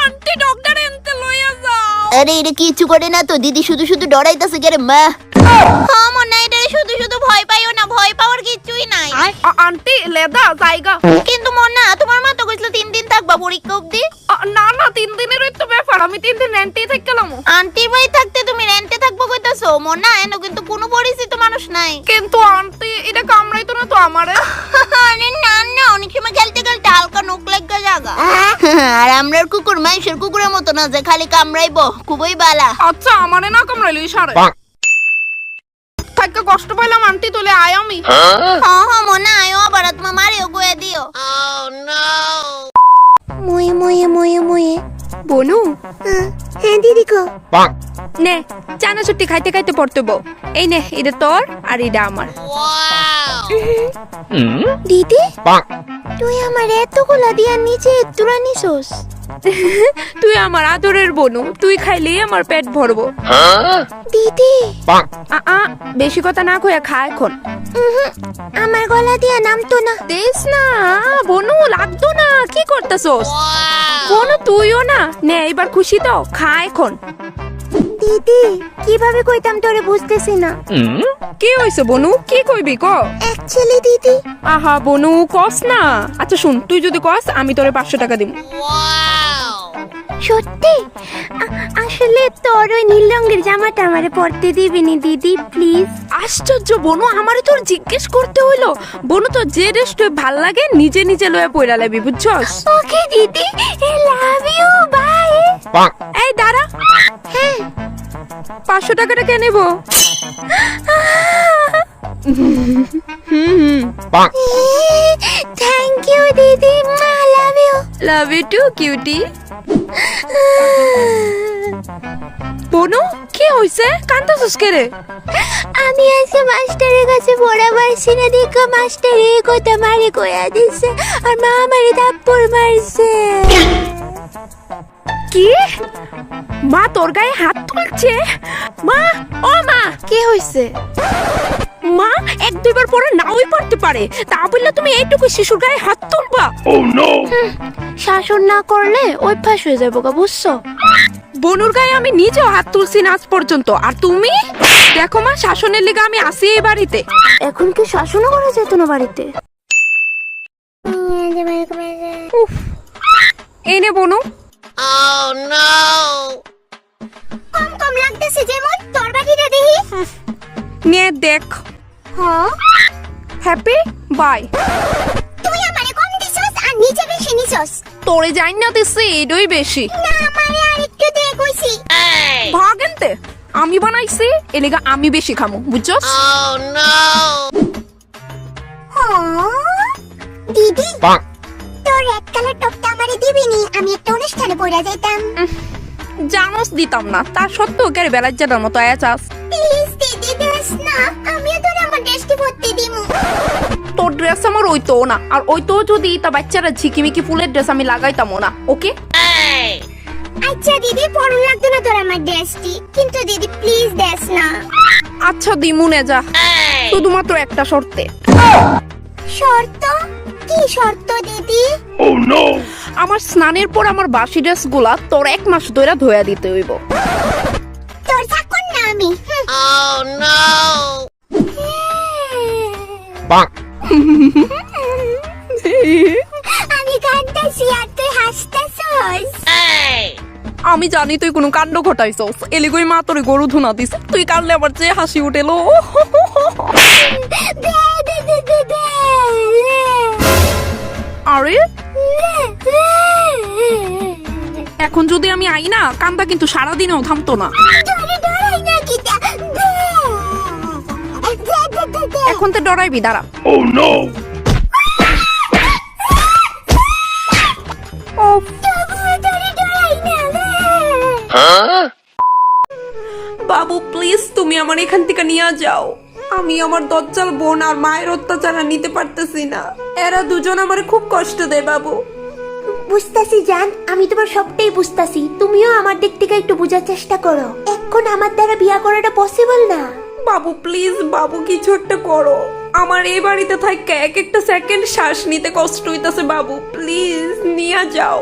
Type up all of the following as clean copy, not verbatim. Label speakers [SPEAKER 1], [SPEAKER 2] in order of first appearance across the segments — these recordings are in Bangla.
[SPEAKER 1] আন্টি ডক্টর এনতে লইয়া যাও।
[SPEAKER 2] আরে এটা কিছু করে না তো, দিদি শুধু শুধু ডরাইতাছে কেরে মা। হ্যাঁ মনে এটা শুধু শুধু ভয় পাইও না, ভয় পাওয়ার কিছুই নাই।
[SPEAKER 1] আন্টি লেদা জায়গা।
[SPEAKER 2] কিন্তু মনা তোমার মা তো কইছিল 3 দিন থাকবা পরীক্ষা অবধি।
[SPEAKER 1] না না 3 দিনেরই তো ব্যাপার, আমি 3 দিন রেন্টেই থাকলাম।
[SPEAKER 2] আন্টি ভাই থাকতে তুমি রেন্টে থাকবো কইতাছো মনা? এনো কিন্তু কোনো পরিচিত মানুষ নাই।
[SPEAKER 1] কিন্তু আন্টি এটা কামড়াইতো না তো আমারে?
[SPEAKER 2] আরে না না, অনেক সময় খেলতে খেলতে হালকা নোক লাগা জায়গা। আর আমরার কুকুর মানুষের কুকুরের মতো না যে খালি কামড়াইবো, খুবই বালা।
[SPEAKER 1] আচ্ছা আমারে না কামড়াইলো ইশারে। থাকা কষ্ট পাইলাম আন্টি, তোলে আয় আমি।
[SPEAKER 2] হ্যাঁ মনা আয়ো, আবার তোমার মারিও গোয়া দিও। মুয়ে মুয়ে মুয়ে মুয়ে
[SPEAKER 1] বনু।
[SPEAKER 2] হ্যাঁ দিদি কো
[SPEAKER 1] নে চানা ছুটি খাইতে খাইতে পড়তে বউ। এই নে এটা তোর আর এটা আমার।
[SPEAKER 2] দিদি তুই আমার এতগুলা দিয়া নিচে তুরা নিছস?
[SPEAKER 1] তুই আমার আদরের বনু, তুই খাইলেই আমার পেট ভরবো।
[SPEAKER 2] দিদি
[SPEAKER 1] বেশি কথা না কইয়া খা এখন।
[SPEAKER 2] আমার গলা দিয়া নামতো না।
[SPEAKER 1] দেশ না বনু, লাগতো না। কি করতেছস বনু? তুইও না নে, এবার খুশি তো, খা এখন।
[SPEAKER 2] দিদি কিভাবে কইতাম তোরে বুঝতেছি না।
[SPEAKER 1] কি হইছে বনু? কি কইবি ক?
[SPEAKER 2] অ্যাকচুয়ালি দিদি।
[SPEAKER 1] আহা বনু কস না। আচ্ছা শুন, তুই যদি কস আমি তোরে 500 টাকা দিব।
[SPEAKER 2] সত্যি? আসলে তোর ওই নীল রঙের জামাটা আমারে পরতে দিবিনি দিদি প্লিজ?
[SPEAKER 1] আশ্চর্য বনু, আমারে তোর জিজ্ঞেস করতে হইলো? বনু তো যে ড্রেস ভাল লাগে নিজে নিজে লয়ে পয়রা লাবি, বুঝছস?
[SPEAKER 2] ওকে দিদি, আই লাভ ইউ, বাই।
[SPEAKER 1] এই দাঁড়া।
[SPEAKER 2] হ্যাঁ
[SPEAKER 1] 500 টাকাটা কে নেব?
[SPEAKER 2] থ্যাংক ইউ দিদি, I love you.
[SPEAKER 1] Love you too cutie. বনু কি হইছে? কান্দাছস কে রে?
[SPEAKER 2] আমি আজকে মাস্টারের কাছে পড়াবার সিনে দেখো, মাস্টার এই কথা মারি কইয়া দিছে আর মা আমারে থাপ্পড় মারছে।
[SPEAKER 1] কি? মা তোর গায়ে হাত তুলছে? মা, ও মা,
[SPEAKER 2] কি হইছে?
[SPEAKER 1] মা 1-2 বার পরে নাওই পারতে পারে, তা বললে তুমি এইটুকু শিশুর গায়ে হাত তুলবা?
[SPEAKER 2] শাসন না করলে অভ্যাস হয়ে যাবো গা, বুঝছো?
[SPEAKER 1] বনুর গায়ে আমি নিজেও হাত তুলছি না আজ পর্যন্ত, আর তুমি? দেখো মা, শাসনের লেগে আমি আসি এই বাড়িতে।
[SPEAKER 2] এখন কি শাসনও করা যেত না বাড়িতে?
[SPEAKER 1] উফ, এই নে বনু।
[SPEAKER 2] কম কম লাগতেছে যেমন, তোর বাড়িটা দেখি।
[SPEAKER 1] নে দেখ।
[SPEAKER 2] হ্যাঁ
[SPEAKER 1] হ্যাপি বাই।
[SPEAKER 2] তুই আমারে কম দিছস আর নিচে বেশি নিছস।
[SPEAKER 1] তোরে যাই না দিছি এটাই বেশি।
[SPEAKER 2] না আমারে আরেকটু দে কইছি।
[SPEAKER 1] ভাগেনতে আমি বানাইছি, এলেগা আমি বেশি খামু, বুঝছস?
[SPEAKER 2] দিদি তোর রেড কালার টপটা আমারে দিবিনি? আমি একটা অনুষ্ঠানে পড়া যাইতাম।
[SPEAKER 1] জানোস দিতাম না, তার সত্ত্বেও কেন বেলার জানার মতো আয়া চাস?
[SPEAKER 2] প্লিজ দিদি দেস না, আমিও তোর আমার ড্রেসটি পরতে দিমু।
[SPEAKER 1] তোর ড্রেস আমার ওই তো না, আর ওই তো যদি তা বাচ্চারা ঝিকিমিকি ফুলের ড্রেস আমি লাগাইতামও না, ওকে?
[SPEAKER 2] আচ্ছা দিদি, পরন লাগতো না তোর আমার ড্রেসটি, কিন্তু দিদি প্লিজ দেস না।
[SPEAKER 1] আচ্ছা দিমুনে যা, শুধুমাত্র একটা শর্তে।
[SPEAKER 2] শর্ত? কি শর্ত দিদি?
[SPEAKER 1] আমার স্নানের পর আমার বাসি ড্রেস গুলা তোর 1 মাস ধরে ধোয়া দিতে হইব।
[SPEAKER 2] তোর চাকর না আমি। আমি কাঁদতাছি আর তুই হাসতাছস।
[SPEAKER 1] আমি জানি তুই কোনো কাণ্ড ঘটাইছস, এলিগই মা তোর গরু ধুনা দিছে, তুই কাঁদলে আমার যে হাসি উঠেলো। আরে এখন যদি আমি আই না, কান্দা কিন্তু সারাদিনেও থামতো না। এখন তো ডরাইবি, দাঁড়া। বাবু প্লিজ তুমি আমার এখান থেকে নিয়ে যাও। আমি আমার দজ্জাল বোন আর মায়ের অত্যাচার নিতে পারতেছি না, এরা দুজন আমার খুব কষ্ট দেয় বাবু।
[SPEAKER 2] বুঝতাছি জান, আমি তোমার সবটাই বুঝতাছি, তুমিও আমার দিক থেকে একটু বোঝার চেষ্টা করো। এখন আমার দ্বারা বিয়া করাটা পসিবল না।
[SPEAKER 1] বাবু প্লিজ, বাবু কিছু একটা করো। আমার এই বাড়িতে থাকা এক একটা সেকেন্ড শ্বাস নিতে কষ্ট হইতাছে বাবু, প্লিজ নিয়ে যাও।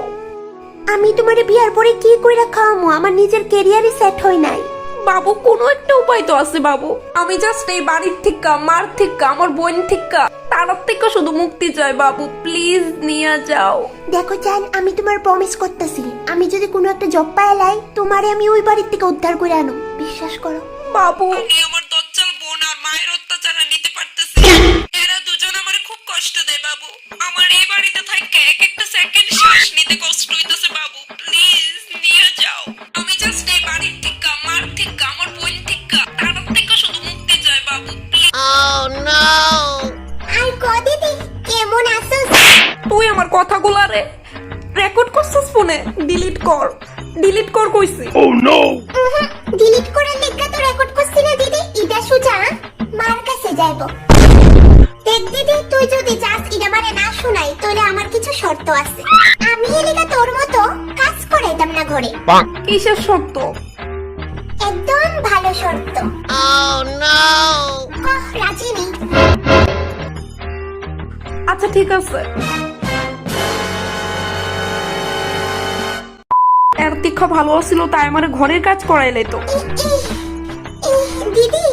[SPEAKER 3] আমি তোমারে বিয়ার পরে কি কইরা খাওয়ামু? আমার নিজের ক্যারিয়ারই সেট হয় নাই।
[SPEAKER 1] বাবু কোনো একটা উপায় তো আছে বাবু। আমি জাস্ট এই বাড়ির থেকে, মার থেকে, আমার বোন থেকে, তার থেকে শুধু মুক্তি চাই বাবু, প্লিজ নিয়ে যাও।
[SPEAKER 3] দেখো জান, আমি তোমার প্রমিস করতেছি, আমি যদি কোনো একটা জব পাইলাই তোমারে আমি ওই বাড়ির থেকে উদ্ধার করে আনো, বিশ্বাস করো।
[SPEAKER 1] বাবু আমি আমার দজ্জাল বোন আর মায়ের অত্যাচার নিতে পারতেছি। এরা দুজন আমার খুব কষ্ট দেয় বাবু। আমার এই বাড়িতে থাকা এক একটা সেকেন্ড শ্বাস নিতে কষ্ট হইতাছে বাবু, প্লিজ নিয়ে যাও। আমি জাস্ট এই বাড়ির থেকে, মার থেকে, আমার বোন থেকে, তার থেকে শুধু মুক্তি চাই বাবু, প্লিজ।
[SPEAKER 3] আই গো দিদি, কেমন আছো?
[SPEAKER 1] তুই আমার কথাগুলা রেকর্ড করছিস ফোনে? ডিলিট কর, ডিলিট কর কইছি।
[SPEAKER 3] ডিলিট করার লেখা তো রেকর্ড করছি না দিদি, এটা সুজা মার কাছে যাইবো। দেখ দিদি, তুই যদি চাস এটা মানে না শোনাই, তাহলে আমার কিছু শর্ত আছে। আমি এলিকা তোর মতো কাজ করাইতাম না ঘরে।
[SPEAKER 1] কিসের শর্ত?
[SPEAKER 3] একদম ভালো শর্ত। কহ রাজি নেই?
[SPEAKER 1] আচ্ছা ঠিক আছে। এর তীক্ষা ভালো ছিল তাই আমার ঘরের কাজ করাইলে তো।
[SPEAKER 3] দিদি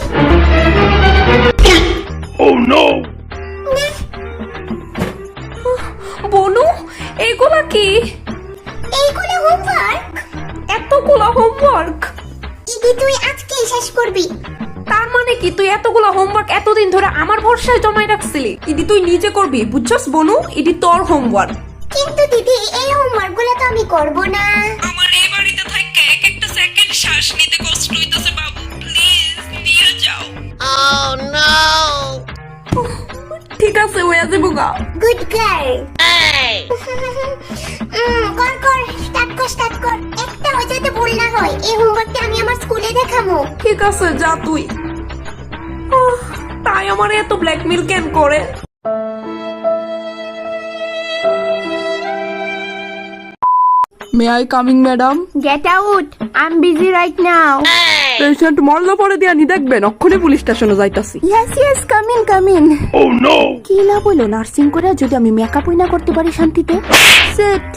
[SPEAKER 1] বনু এগুলা কি?
[SPEAKER 3] এইগুলো হোমওয়ার্ক।
[SPEAKER 1] এতগুলা হোমওয়ার্ক?
[SPEAKER 3] দিদি তুই আজকে শেষ করবি।
[SPEAKER 1] তার মানে কি তুই এতগুলা হোমওয়ার্ক এতদিন ধরে আমার ভরসায় জমাই রাখছিলি? ইদি তুই নিজে করবি, বুঝছস বনু? ইদি তোর হোমওয়ার্ক।
[SPEAKER 3] কিন্তু দিদি এই হোমওয়ার্ক গুলো তো আমি করব না।
[SPEAKER 1] আমার এই বাড়িতে থাকা এক একটা সেকেন্ড শ্বাস নিতে কষ্ট হইতাছে বাবু, প্লিজ নিয়ে যাও। ঠিক আছে ওয়া যাবো গা।
[SPEAKER 3] Good girl. কর কর, স্টার্ট কর। একটা হয়ে যেতে ভুল না হয়, এই হোমওয়ার্কটা আমি আমার স্কুলে দেখাবো।
[SPEAKER 1] ঠিক আছে যা তুই। তাই আমার এত ব্ল্যাকমেল কেন করে?
[SPEAKER 4] May I coming, madam?
[SPEAKER 3] Get out, I'm busy right now.
[SPEAKER 4] Patient মরলো পরে দিয়া নি দেখবেন, অক্ষণে পুলিশ স্টেশনে যাইতাছি।
[SPEAKER 3] Yes, come in. Oh no. কি লাভ হলো নার্সিং করে যদি আমি মেকআপই না করতে পারি শান্তিতে? সেট।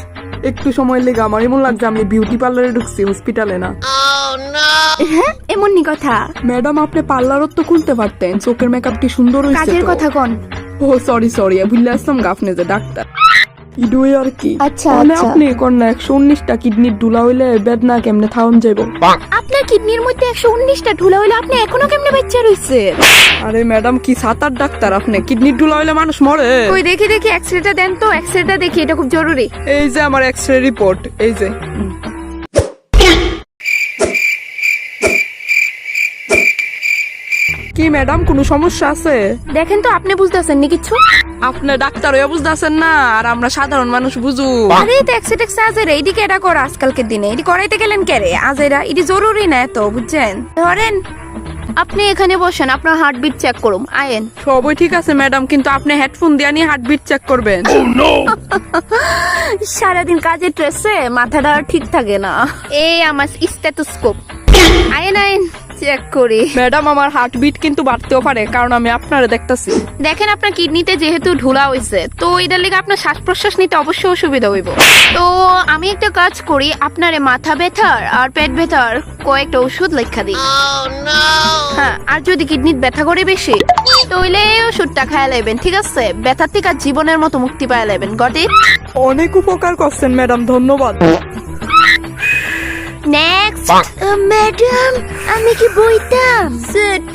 [SPEAKER 4] একটু সময় লেগে আমার এমন লাগছে আমি বিউটি পার্লারে ঢুকছি, হসপিটালে না।
[SPEAKER 3] হ্যাঁ, এমনই কথা।
[SPEAKER 4] ম্যাডাম আপনি পার্লারও তো খুলতে পারতেন, চোখের মেকআপটি সুন্দর হয়েছে।
[SPEAKER 3] কাজের কথা কোন?
[SPEAKER 4] ও সরি ভুলে আসলাম গাফনে যে ডাক্তার ইডুই আর কি।
[SPEAKER 3] আচ্ছা
[SPEAKER 4] মানে আপনি কোন না 119টা কিডনির ঢুলা হইলে বেদনা কেমনে থাউন যাইবো?
[SPEAKER 3] আপনার কিডনির মধ্যে 119টা ঢুলা হইলে আপনি এখনো কেমনে বাচ্চা রইছেন?
[SPEAKER 4] আরে ম্যাডাম কি সাতার ডাক্তার আপনি? কিডনির ঢুলা হইলে মানুষ মরে।
[SPEAKER 3] ওই দেখি এক্সরেটা দেন তো, এক্সরেটা দেখি, এটা খুব জরুরি।
[SPEAKER 4] এই যে আমার এক্সরে রিপোর্ট, এই যে। কি ম্যাডাম কোনো সমস্যা আছে?
[SPEAKER 3] দেখেন তো, আপনি বুঝতেছেন নি কিছু?
[SPEAKER 4] আপনি ডাক্তার হয়ে বুঝতেছেন না, আর আমরা সাধারণ মানুষ বুঝু।
[SPEAKER 3] আরে তো এক্সেটেক্স আজেরা এইদিকে এটা কর আজকালকের দিনে, এটি করাইতে গেলেন কে রে? আজেরা এটি জরুরি না এত, বুঝছেন? ধরেন আপনি এখানে বসেন, আপনার হার্টবিট চেক করুম, আয়েন।
[SPEAKER 4] সবই ঠিক আছে ম্যাডাম, কিন্তু আপনি হেডফোন দিয়ে নিয়ে হার্টবিট চেক করবেন।
[SPEAKER 3] সারাদিন কাজে স্ট্রেসে মাথাটা ঠিক থাকে না। এই আমার স্টেথোস্কোপ, আয়েন চেক করি।
[SPEAKER 4] ম্যাডাম আমার হার্টবিট কিন্তু বাড়তেও পারে, কারণ আমি আপনারে দেখতাছি।
[SPEAKER 3] দেখেন আপনার কিডনিতে যেহেতু ঢোলা হয়েছে, তো এটার লেগে আপনার শ্বাস প্রশ্বাস নিতে অবশ্যই অসুবিধা হইব। তো আমি একটা কাজ করি, আপনার মাথা ব্যথার আর পেট ব্যথার কয়েকটা ওষুধ লেখা দিই। হ্যাঁ, আর যদি কিডনির ব্যথা করে বেশি, তাহলে ওষুধটা খাইয়া লাইবেন, ঠিক আছে? ব্যথার থেকে জীবনের মতো মুক্তি পাইয়া লাইবেন। Got it?
[SPEAKER 4] অনেক উপকার করছেন ম্যাডাম, ধন্যবাদ।
[SPEAKER 3] নেক্সট। ম্যাডাম আমি কি বইতাম? সিট।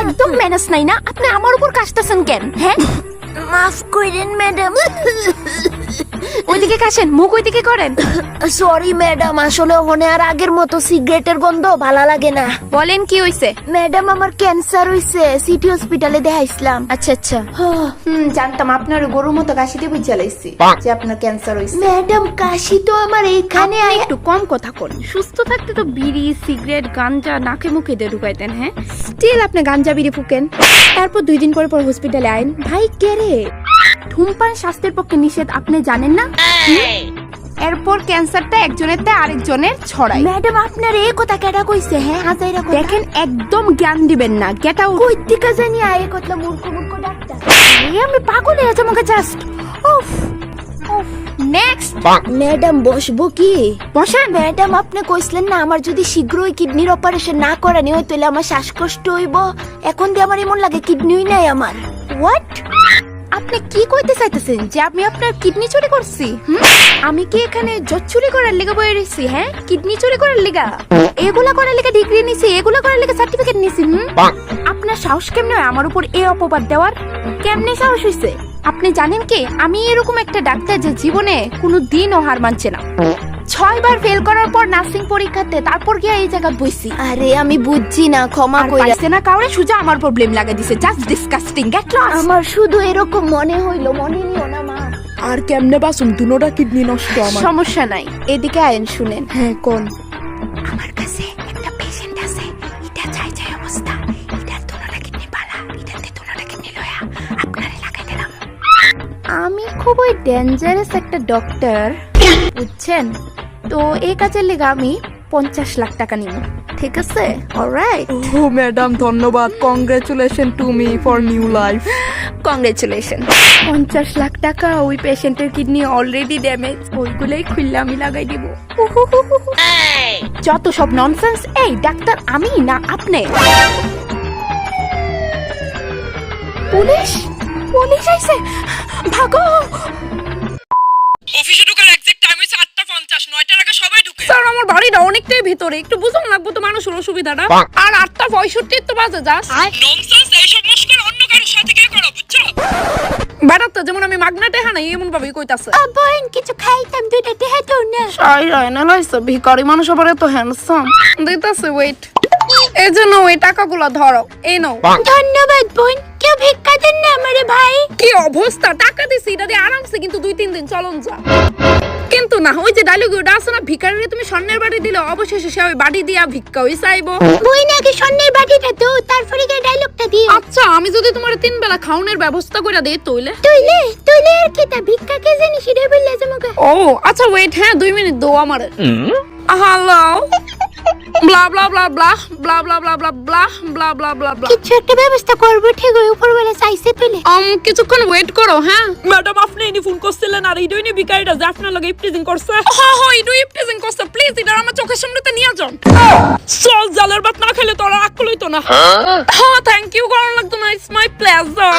[SPEAKER 3] একদম ম্যানেজ নাই না, আপনি আমার উপর কাশতেছেন কেন? হ্যাঁ মাফ করেন ম্যাডাম। ওইদিকে কাশেন, মুখ ওইদিকে করেন। সরি ম্যাডাম, আসলে ওখানে আর আগের মতো সিগারেটের গন্ধ ভালো লাগে না। বলেন কি হইছে? ম্যাডাম আমার ক্যান্সার হইছে, সিটি হসপিটালে দেখাইছিলাম। আচ্ছা জানতাম আপনার গরুর মতো কাশিতে বুঝা লাইছি যে আপনার ক্যান্সার হইছে। ম্যাডাম কাশি তো আমার এইখানে। একটু কম কথা করেন, সুস্থ থাকতে তো বিড়ি সিগারেট গাঞ্জা নাকে মুখে দিয়ে ঢুকাইতেন। হ্যাঁ, স্টিল আপনি গাঞ্জা বিড়ি ফুকেন, তারপর 2 দিন পর হসপিটালে আইন। ভাই কে রে? ধূমপান স্বাস্থ্যের পক্ষে নিষেধ, আপনি জানেন না? এরপর ক্যান্সারটা একজনের থেকে আরেকজনের ছড়ায়। ম্যাডাম আপনার এই কথা কেডা কইছে? হ্যাঁ আজাইরা দেখেন, একদম জ্ঞান দিবেন না। Get out. কই থেকে জানি আয়ে কথা মূর্খ মূর্খ ডাক্তার। এই আমি পাগল হয়ে যাবো জাস্ট। উফ উফ। নেক্সট। ম্যাডাম বসবো কি? বসেন। ম্যাডাম আপনি কইছিলেন না আমার যদি শীঘ্রই কিডনির অপারেশন না করানি হয় তাহলে আমার শ্বাসকষ্ট হইব। এখন দিয়ে আমার এমন লাগে কিডনিই নাই আমার। হোয়াট? আপনি কি কইতে চাইতেছেন যে আমি আপনার কিডনি চুরি করছি? আমি কি এখানে জজ চুরি করার লেগে বয়ে রইছি? হ্যাঁ, কিডনি চুরি করার লেগা, এগুলা করার লেগে ডিগ্রি নিছি, এগুলা করার লেগে সার্টিফিকেট নিছি। আপনার সাহস কেমনে হয় আমার উপর এই অপবাদ দেওয়ার? কেমনে সাহস হইছে? আপনি জানেন কি আমি এরকম একটা ডাক্তার যে জীবনে কোনো দিনও হার মানছে না। 6 বার ফেল করার পর নার্সিং পরীক্ষাতে তারপর গিয়ে এই জায়গা বইছি। আরে আমি বুঝছি না, ক্ষমা কইরা না কাউরে সুজা আমার প্রবলেম লাগা দিছে। Just disgusting. Get lost. আমার শুধু এরকম মনে হইলো, মনে নিও না মা।
[SPEAKER 4] আর কেমনে বাসুম? দুনোটা কিডনি নষ্ট আমার।
[SPEAKER 3] সমস্যা নাই, এদিকে আইন শুনেন।
[SPEAKER 4] হ্যাঁ কোন?
[SPEAKER 3] আমার কাছে একটা পেশেন্ট আছে, এটা চাই চাই অবস্থা, এটার দুনোটা কিডনি পালা, এটাতে দুনোটা কিডনি লয়া আপনারে লাগাই দিলাম। আমি খুবই ডেঞ্জারাস একটা ডক্টর, বুঝছেন? তো এই কাজের লেগে আমি 50 লাখ টাকা নিব। ঠিক আছে? অলরাইট।
[SPEAKER 4] ও ম্যাডাম ধন্যবাদ। Congratulation to me for new life.
[SPEAKER 3] Congratulation. 50 lakh টাকা, ওই পেশেন্টের কিডনি অলরেডি ড্যামেজ, ওইগুলোই খুললে আমি লাগাই দিব। যত সব ননসেন্স। এই ডাক্তার আমি না আপনি? পুলিশ, পুলিশ আইছে, ভাগো।
[SPEAKER 1] অফিসে ঢোকার এক্সাক্ট টাইম হইছে 8:50। 9টার আগে সবাই ঢুকে।
[SPEAKER 5] স্যার আমার বাড়িটা অনেকটাই ভিতরে, একটু বুঝুন লাগবো তো মানুষের অসুবিধাটা। আর 8:65 তো বাজে জাস্ট।
[SPEAKER 1] ননসেন্স এইসব মুশকিল অন্য কারোর সাথে কে করো, বুঝছো?
[SPEAKER 5] বেড়াতে যেমন আমি মাগনাটে হানাই এমন ভাবেই কইতাছে।
[SPEAKER 3] বোন কিছু খাইতাম, দুইটা টেহা তো না।
[SPEAKER 5] আই রায়না লাইছে ভিখারি মানুষ আবার এত হ্যান্ডসাম। দিতাছে ওয়েট, এই জন্য ওই টাকাগুলো ধরো, এই নাও।
[SPEAKER 3] ধন্যবাদ বোন। কেউ ভিক্ষা দেন না আমারে ভাই।
[SPEAKER 5] কি অবস্থা, টাকা দিছি এটা দিয়ে আরামসে কিন্তু 2-3 দিন চলন যা। কিন্তু না, ওই যে ডায়লগ ওটা আছে না, ভিখারিরে তুমি স্বর্ণের বাড়ি দিলে অবশেষে সে ওই বাড়ি দিয়া ভিক্ষা হই চাইবো।
[SPEAKER 3] বই নাকি স্বর্ণের বাটিটা তো, তারপরে কি ডায়লগটা দিও।
[SPEAKER 5] আচ্ছা আমি যদি তোমার 3 বেলা খাওনের ব্যবস্থা করে দেই তইলে?
[SPEAKER 3] তুইলে তুইলে আর কি তা ভিক্ষা কে জানি সেটা বললে তোমাকে।
[SPEAKER 5] ও আচ্ছা ওয়েট, হ্যাঁ 2 মিনিট দাও আমারে। হ্যালো, ব্লা ব্লা ব্লা ব্লা ব্লা ব্লা ব্লা ব্লা ব্লা ব্লা ব্লা ব্লা ব্লা।
[SPEAKER 3] কিছু একটা ব্যবস্থা করবো, ঠিক ওই উপরবেলা চাইছে তুইলে।
[SPEAKER 5] কিছুক্ষণ ওয়েট করো। হ্যাঁ
[SPEAKER 4] ম্যাডাম আপনি ইনি ফোন করছিলেন আর এই দুইনি বিকারিটা যে আপনার লগে ইপটিজিং করছে।
[SPEAKER 5] হ্যাঁ হ্যাঁ ইডু ইপটিজিং করছে, প্লিজ এটা আমার চোখের সামনেতে নিয়ে যান।
[SPEAKER 4] চল জালের ভাত না খেলে তোরা আক্কল হইতো না।
[SPEAKER 5] হ্যাঁ থ্যাংক ইউ, করার লাগতো না, ইটস মাই প্লেজার।